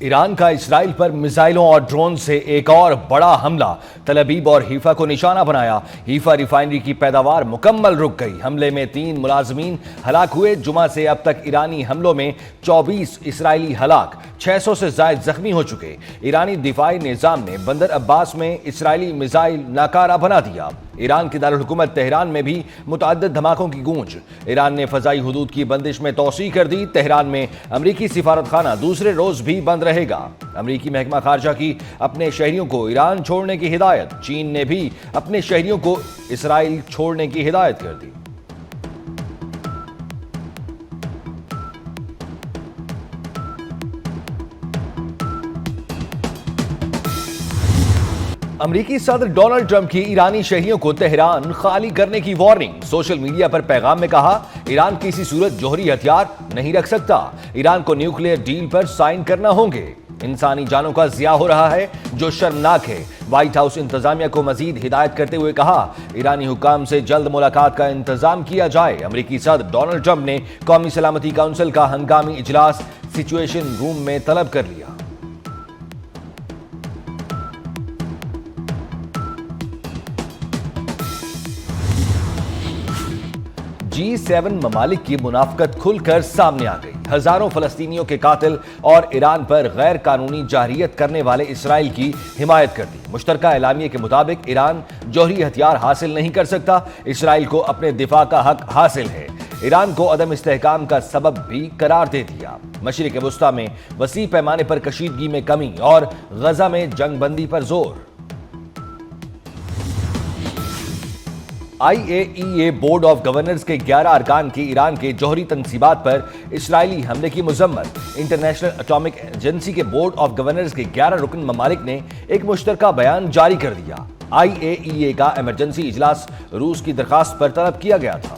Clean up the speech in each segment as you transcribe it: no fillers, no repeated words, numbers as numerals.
ایران کا اسرائیل پر میزائلوں اور ڈرون سے ایک اور بڑا حملہ، تل ابیب اور حیفا کو نشانہ بنایا۔ حیفا ریفائنری کی پیداوار مکمل رک گئی۔ حملے میں 3 ملازمین ہلاک ہوئے۔ جمعہ سے اب تک ایرانی حملوں میں 24 اسرائیلی ہلاک، 600 سے زائد زخمی ہو چکے۔ ایرانی دفاعی نظام نے بندر عباس میں اسرائیلی میزائل ناکارہ بنا دیا۔ ایران کی دارالحکومت تہران میں بھی متعدد دھماکوں کی گونج۔ ایران نے فضائی حدود کی بندش میں توسیع کر دی۔ تہران میں امریکی سفارتخانہ دوسرے روز بھی بند رہے گا۔ امریکی محکمہ خارجہ کی اپنے شہریوں کو ایران چھوڑنے کی ہدایت۔ چین نے بھی اپنے شہریوں کو اسرائیل چھوڑنے کی ہدایت کر دی۔ امریکی صدر ڈونلڈ ٹرمپ کی ایرانی شہریوں کو تہران خالی کرنے کی وارننگ۔ سوشل میڈیا پر پیغام میں کہا، ایران کسی صورت جوہری ہتھیار نہیں رکھ سکتا۔ ایران کو نیوکلیئر ڈیل پر سائن کرنا ہوں گے۔ انسانی جانوں کا ضیاع ہو رہا ہے جو شرمناک ہے۔ وائٹ ہاؤس انتظامیہ کو مزید ہدایت کرتے ہوئے کہا، ایرانی حکام سے جلد ملاقات کا انتظام کیا جائے۔ امریکی صدر ڈونلڈ ٹرمپ نے قومی سلامتی کونسل کا ہنگامی اجلاس سچویشن روم میں طلب کر لیا۔ G7 ممالک کی منافقت کھل کر سامنے آ گئی۔ ہزاروں فلسطینیوں کے قاتل اور ایران پر غیر قانونی جارحیت کرنے والے اسرائیل کی حمایت کر دی۔ مشترکہ اعلامیے کے مطابق ایران جوہری ہتھیار حاصل نہیں کر سکتا۔ اسرائیل کو اپنے دفاع کا حق حاصل ہے۔ ایران کو عدم استحکام کا سبب بھی قرار دے دیا۔ مشرق وسطیٰ میں وسیع پیمانے پر کشیدگی میں کمی اور غزہ میں جنگ بندی پر زور۔ IAEA بورڈ آف گورنرز کے 11 ارکان کی ایران کے جوہری تنصیبات پر اسرائیلی حملے کی مذمت۔ انٹرنیشنل اٹامک ایجنسی کے بورڈ آف گورنرز کے 11 رکن ممالک نے ایک مشترکہ بیان جاری کر دیا۔ IAEA کا ایمرجنسی اجلاس روس کی درخواست پر طلب کیا گیا تھا۔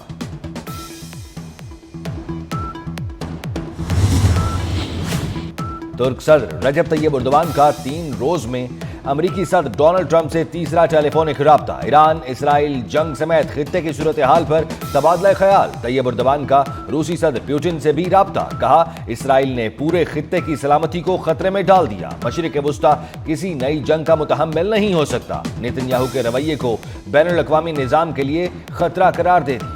ترک صدر رجب طیب اردوان کا 3 روز میں امریکی صدر ڈونلڈ ٹرمپ سے تیسرا ٹیلی فونک رابطہ۔ ایران اسرائیل جنگ سمیت خطے کی صورتحال پر تبادلہ خیال۔ طیب اردوان کا روسی صدر پیوٹن سے بھی رابطہ۔ کہا، اسرائیل نے پورے خطے کی سلامتی کو خطرے میں ڈال دیا۔ مشرق وسطیٰ کسی نئی جنگ کا متحمل نہیں ہو سکتا۔ نیتن یاہو کے رویے کو بین الاقوامی نظام کے لیے خطرہ قرار دے دیا۔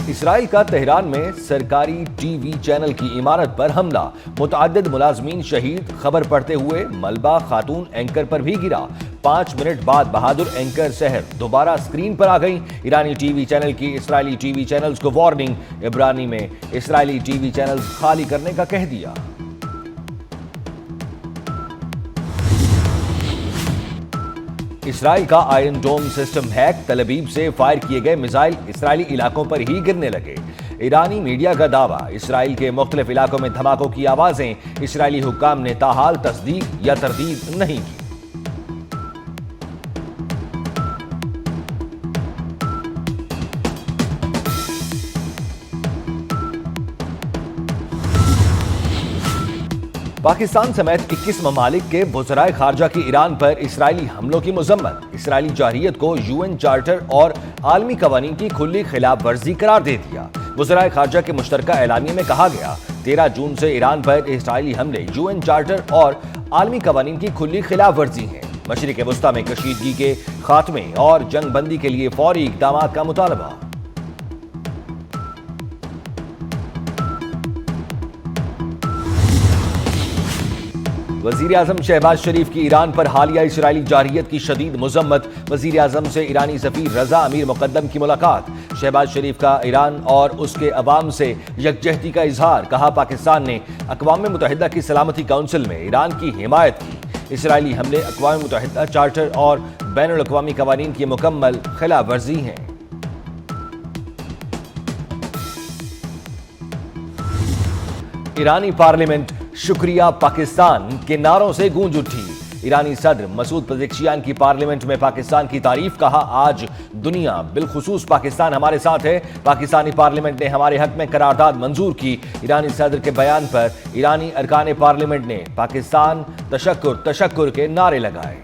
اسرائیل کا تہران میں سرکاری ٹی وی چینل کی عمارت پر حملہ، متعدد ملازمین شہید۔ خبر پڑھتے ہوئے ملبہ خاتون اینکر پر بھی گرا۔ 5 منٹ بعد بہادر اینکر سحر دوبارہ سکرین پر آ گئی۔ ایرانی ٹی وی چینل کی اسرائیلی ٹی وی چینلز کو وارننگ۔ عبرانی میں اسرائیلی ٹی وی چینلز خالی کرنے کا کہہ دیا۔ اسرائیل کا آئرن ڈوم سسٹم ہیک۔ تل ابیب سے فائر کیے گئے میزائل اسرائیلی علاقوں پر ہی گرنے لگے۔ ایرانی میڈیا کا دعویٰ، اسرائیل کے مختلف علاقوں میں دھماکوں کی آوازیں۔ اسرائیلی حکام نے تاحال تصدیق یا تردید نہیں کی۔ پاکستان سمیت 21 ممالک کے وزرائے خارجہ کی ایران پر اسرائیلی حملوں کی مذمت۔ اسرائیلی جارحیت کو UN چارٹر اور عالمی قوانین کی کھلی خلاف ورزی قرار دے دیا۔ وزرائے خارجہ کے مشترکہ اعلامیے میں کہا گیا، 13 جون سے ایران پر اسرائیلی حملے UN چارٹر اور عالمی قوانین کی کھلی خلاف ورزی ہیں۔ مشرق وسطیٰ میں کشیدگی کے خاتمے اور جنگ بندی کے لیے فوری اقدامات کا مطالبہ۔ وزیر اعظم شہباز شریف کی ایران پر حالیہ اسرائیلی جارحیت کی شدید مذمت۔ وزیر اعظم سے ایرانی سفیر رضا امیر مقدم کی ملاقات۔ شہباز شریف کا ایران اور اس کے عوام سے یکجہتی کا اظہار۔ کہا، پاکستان نے اقوام متحدہ کی سلامتی کونسل میں ایران کی حمایت کی۔ اسرائیلی حملے اقوام متحدہ چارٹر اور بین الاقوامی قوانین کی مکمل خلاف ورزی ہیں۔ ایرانی پارلیمنٹ شکریہ پاکستان کے نعروں سے گونج اٹھی۔ ایرانی صدر مسعود پزیکشیان کی پارلیمنٹ میں پاکستان کی تعریف۔ کہا، آج دنیا بالخصوص پاکستان ہمارے ساتھ ہے۔ پاکستانی پارلیمنٹ نے ہمارے حق میں قرارداد منظور کی۔ ایرانی صدر کے بیان پر ایرانی ارکان پارلیمنٹ نے پاکستان تشکر تشکر کے نعرے لگائے۔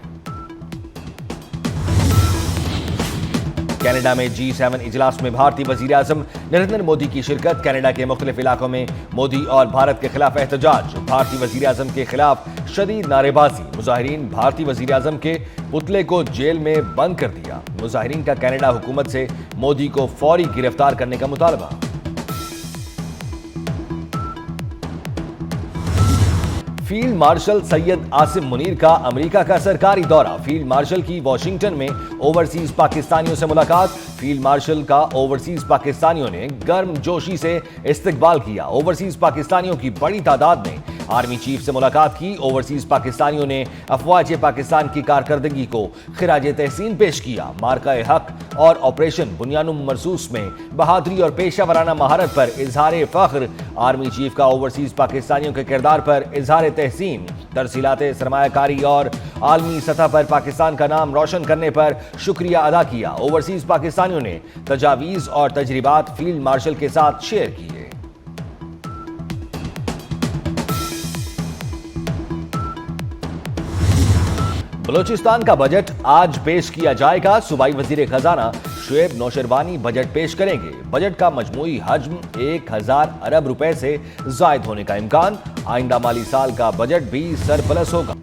کینیڈا میں G7 اجلاس میں بھارتی وزیر اعظم نریندر مودی کی شرکت۔ کینیڈا کے مختلف علاقوں میں مودی اور بھارت کے خلاف احتجاج۔ بھارتی وزیر اعظم کے خلاف شدید نعرے بازی۔ مظاہرین بھارتی وزیر اعظم کے پتلے کو جیل میں بند کر دیا۔ مظاہرین کا کینیڈا حکومت سے مودی کو فوری گرفتار کرنے کا مطالبہ۔ فیلڈ مارشل سید عاصم منیر کا امریکہ کا سرکاری دورہ۔ فیلڈ مارشل کی واشنگٹن میں اوورسیز پاکستانیوں سے ملاقات۔ فیلڈ مارشل کا اوورسیز پاکستانیوں نے گرم جوشی سے استقبال کیا۔ اوورسیز پاکستانیوں کی بڑی تعداد نے آرمی چیف سے ملاقات کی۔ اوورسیز پاکستانیوں نے افواج پاکستان کی کارکردگی کو خراج تحسین پیش کیا۔ مارکہ حق اور آپریشن بنیانم مرصوص میں بہادری اور پیشہ ورانہ مہارت پر اظہار فخر۔ آرمی چیف کا اوورسیز پاکستانیوں کے کردار پر اظہار تحسین۔ ترسیلات سرمایہ کاری اور عالمی سطح پر پاکستان کا نام روشن کرنے پر شکریہ ادا کیا۔ اوورسیز پاکستانیوں نے تجاویز اور تجربات فیلڈ مارشل کے ساتھ شیئر کیے۔ بلوچستان کا بجٹ آج پیش کیا جائے گا۔ صوبائی وزیر خزانہ شعیب نوشروانی بجٹ پیش کریں گے۔ بجٹ کا مجموعی حجم 1000 ارب روپے سے زائد ہونے کا امکان۔ آئندہ مالی سال کا بجٹ بھی سرپلس ہوگا۔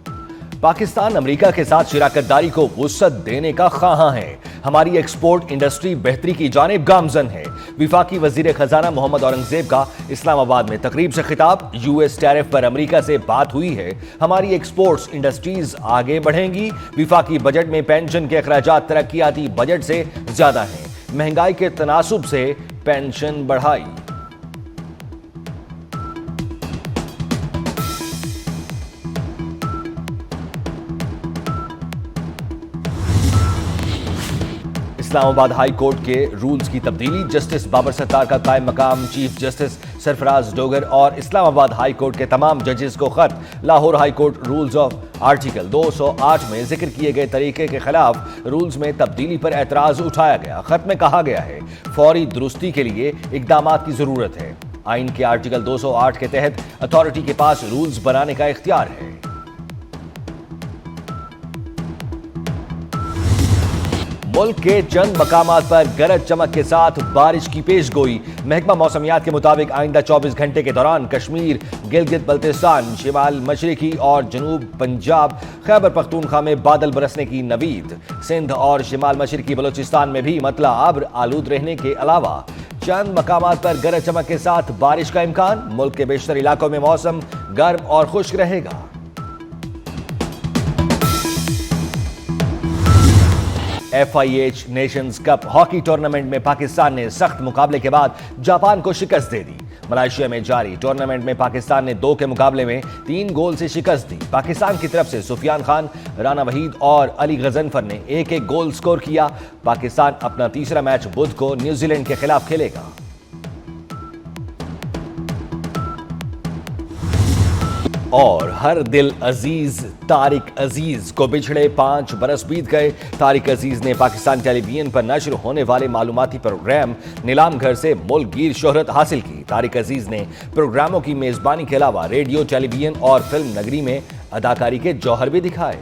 پاکستان امریکہ کے ساتھ شراکت داری کو وسعت دینے کا خواہاں ہے۔ ہماری ایکسپورٹ انڈسٹری بہتری کی جانب گامزن ہے۔ وفاقی وزیر خزانہ محمد اورنگزیب کا اسلام آباد میں تقریب سے خطاب۔ US ٹیرف پر امریکہ سے بات ہوئی ہے۔ ہماری ایکسپورٹس انڈسٹریز آگے بڑھیں گی۔ وفاقی بجٹ میں پینشن کے اخراجات ترقیاتی بجٹ سے زیادہ ہیں۔ مہنگائی کے تناسب سے پینشن بڑھائی۔ اسلام آباد ہائی کورٹ کے رولز کی تبدیلی۔ جسٹس بابر ستار کا قائم مقام چیف جسٹس سرفراز ڈوگر اور اسلام آباد ہائی کورٹ کے تمام ججز کو خط۔ Lahore high court rules of article 208 میں ذکر کیے گئے طریقے کے خلاف رولز میں تبدیلی پر اعتراض اٹھایا گیا۔ خط میں کہا گیا ہے فوری درستی کے لیے اقدامات کی ضرورت ہے۔ آئین کے آرٹیکل 208 کے تحت اتھارٹی کے پاس رولز بنانے کا اختیار ہے۔ ملک کے چند مقامات پر گرج چمک کے ساتھ بارش کی پیش گوئی۔ محکمہ موسمیات کے مطابق آئندہ 24 گھنٹے کے دوران کشمیر، گلگت بلتستان، شمال مشرقی اور جنوب پنجاب، خیبر پختونخوا میں بادل برسنے کی نوید۔ سندھ اور شمال مشرقی بلوچستان میں بھی مطلع ابر آلود رہنے کے علاوہ چند مقامات پر گرج چمک کے ساتھ بارش کا امکان۔ ملک کے بیشتر علاقوں میں موسم گرم اور خشک رہے گا۔ FIH nations cup hockey tournament میں پاکستان نے سخت مقابلے کے بعد جاپان کو شکست دے دی۔ ملائیشیا میں جاری ٹورنامنٹ میں پاکستان نے 2 کے مقابلے میں 3 گول سے شکست دی۔ پاکستان کی طرف سے سفیان خان، رانا وحید اور علی غضنفر نے 1-1 گول سکور کیا۔ پاکستان اپنا تیسرا میچ بدھ کو نیوزی لینڈ کے خلاف کھیلے گا۔ اور ہر دل عزیز طارق عزیز کو بچھڑے 5 برس بیت گئے۔ طارق عزیز نے پاکستان ٹیلی ویژن پر نشر ہونے والے معلوماتی پروگرام نیلام گھر سے ملک گیر شہرت حاصل کی۔ طارق عزیز نے پروگراموں کی میزبانی کے علاوہ ریڈیو، ٹیلی ویژن اور فلم نگری میں اداکاری کے جوہر بھی دکھائے۔